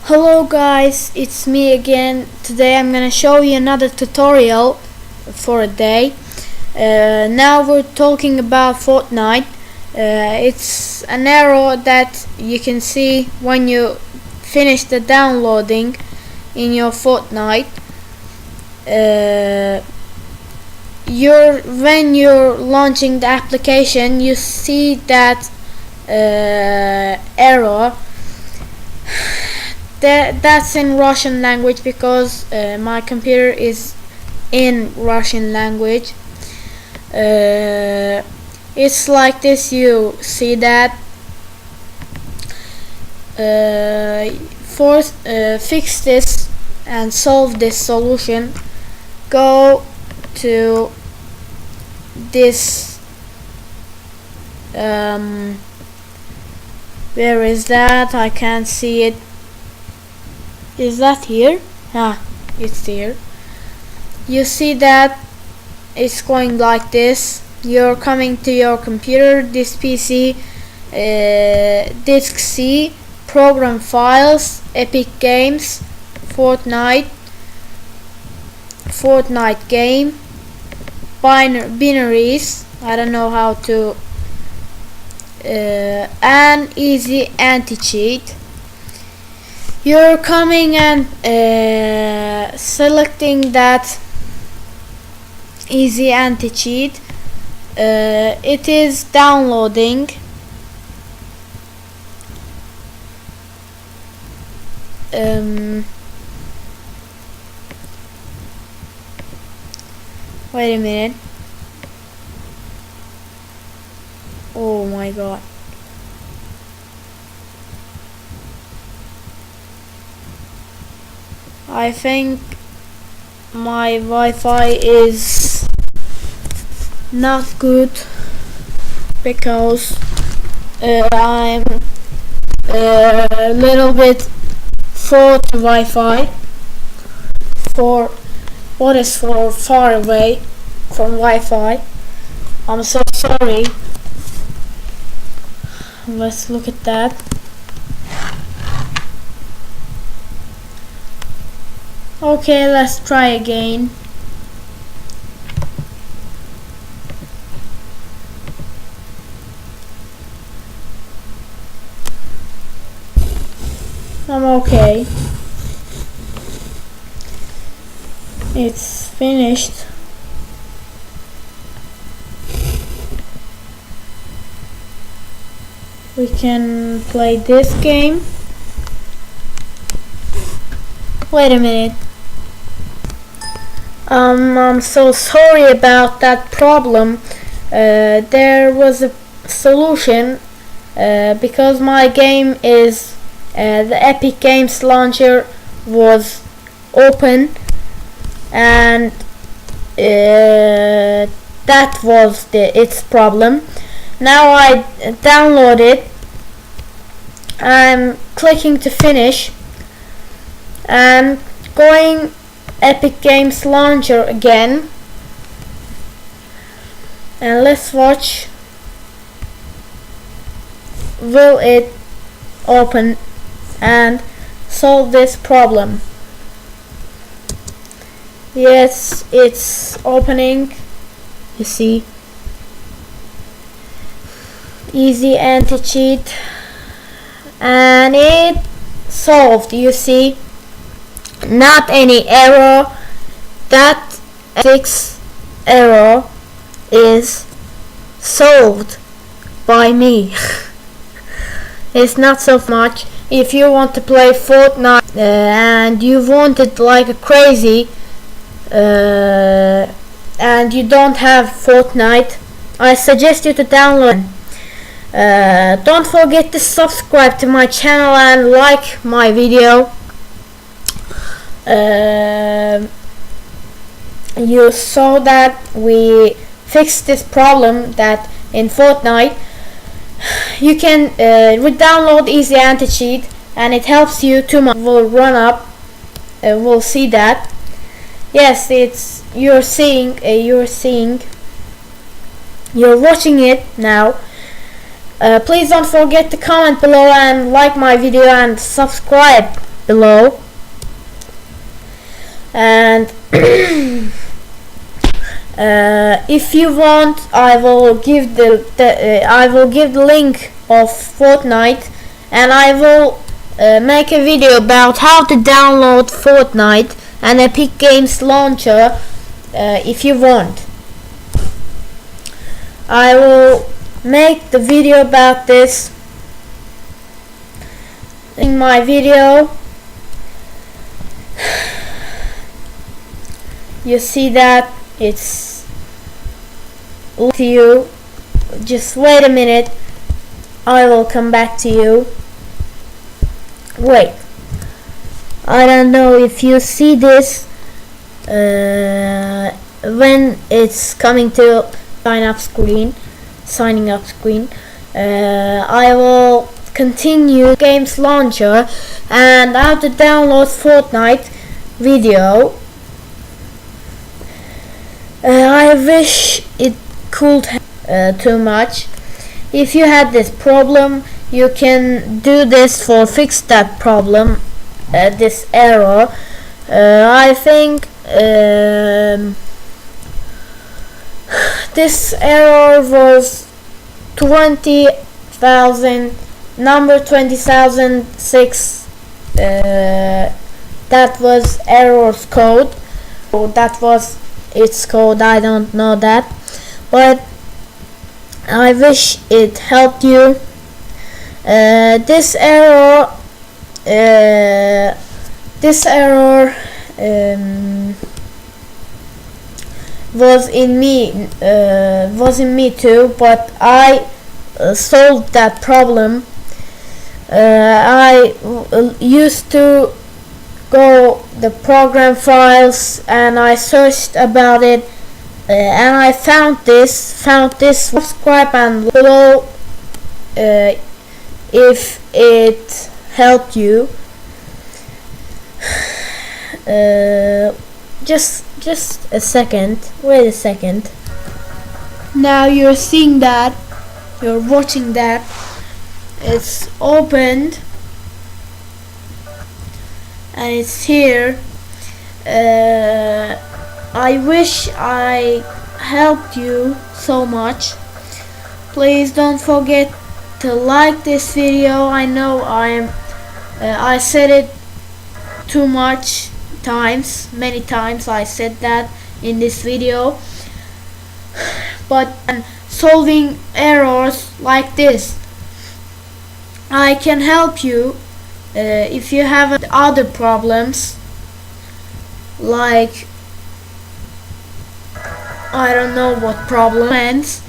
Hello guys, it's me again. Today I'm gonna show you another tutorial for a day. Now we're talking about Fortnite. It's an error that you can see when you finish the downloading in your Fortnite. When you're launching the application, you see that error. That's in Russian language because my computer is in Russian language. It's like this. You see that. Fix this and solve this solution. Go to this. Where is that? I can't see it. Is that here? It's here. You see that it's going like this. You're coming to your computer, this PC, disk C, program files, Epic Games, Fortnite game, binaries, I don't know how to, and easy anti-cheat. You're coming and selecting that easy anti-cheat. It is downloading. Wait a minute. Oh my god. I think my Wi-Fi is not good because I'm a little bit for Wi-Fi, for what is for far away from Wi-Fi. I'm so sorry. Let's look at that. Okay, let's try again. I'm okay. It's finished. We can play this game. Wait a minute. I'm so sorry about that problem. There was a solution because my game is the Epic Games launcher was open, and that was its problem. Now I download it. I'm clicking to finish and going Epic Games launcher again, and let's watch. Will it open and solve this problem? Yes, it's opening. You see, easy anti-cheat, and it solved. You see, not any error. That 6 error is solved by me. It's not so much. If you want to play Fortnite and you want it like a crazy and you don't have Fortnite, I suggest you to download. Don't forget to subscribe to my channel and like my video. You saw that we fixed this problem that in Fortnite you can download easy anti-cheat, and it helps you too much. Will run up. We'll see that. Yes, it's you're watching it now. Please don't forget to comment below and like my video and subscribe. below, and if you want, I will give the link of Fortnite, and I will make a video about how to download Fortnite and Epic Games Launcher if you want. I will make the video about this in my video. You see that it's to you. Just wait a minute, I will come back to you. Wait, I don't know if you see this when it's coming to signing up screen. I will continue Games Launcher and how to download Fortnite video. I wish it could too much. If you had this problem, you can do this for fix that problem, this error. I think this error was 20,000 number 20,006. That was error's code. So that was its code. I don't know that, but I wish it helped you. This error was in me too, but I solved that problem. I used to go the program files and I searched about it, and I found this. Subscribe and below if it helped you. Just a second. Wait a second. Now you're seeing that. You're watching that. It's opened and it's here. I wish I helped you so much. Please don't forget to like this video. I know I said it too much times, many times I said that in this video, but solving errors like this, I can help you. If you have other problems, like I don't know what problems,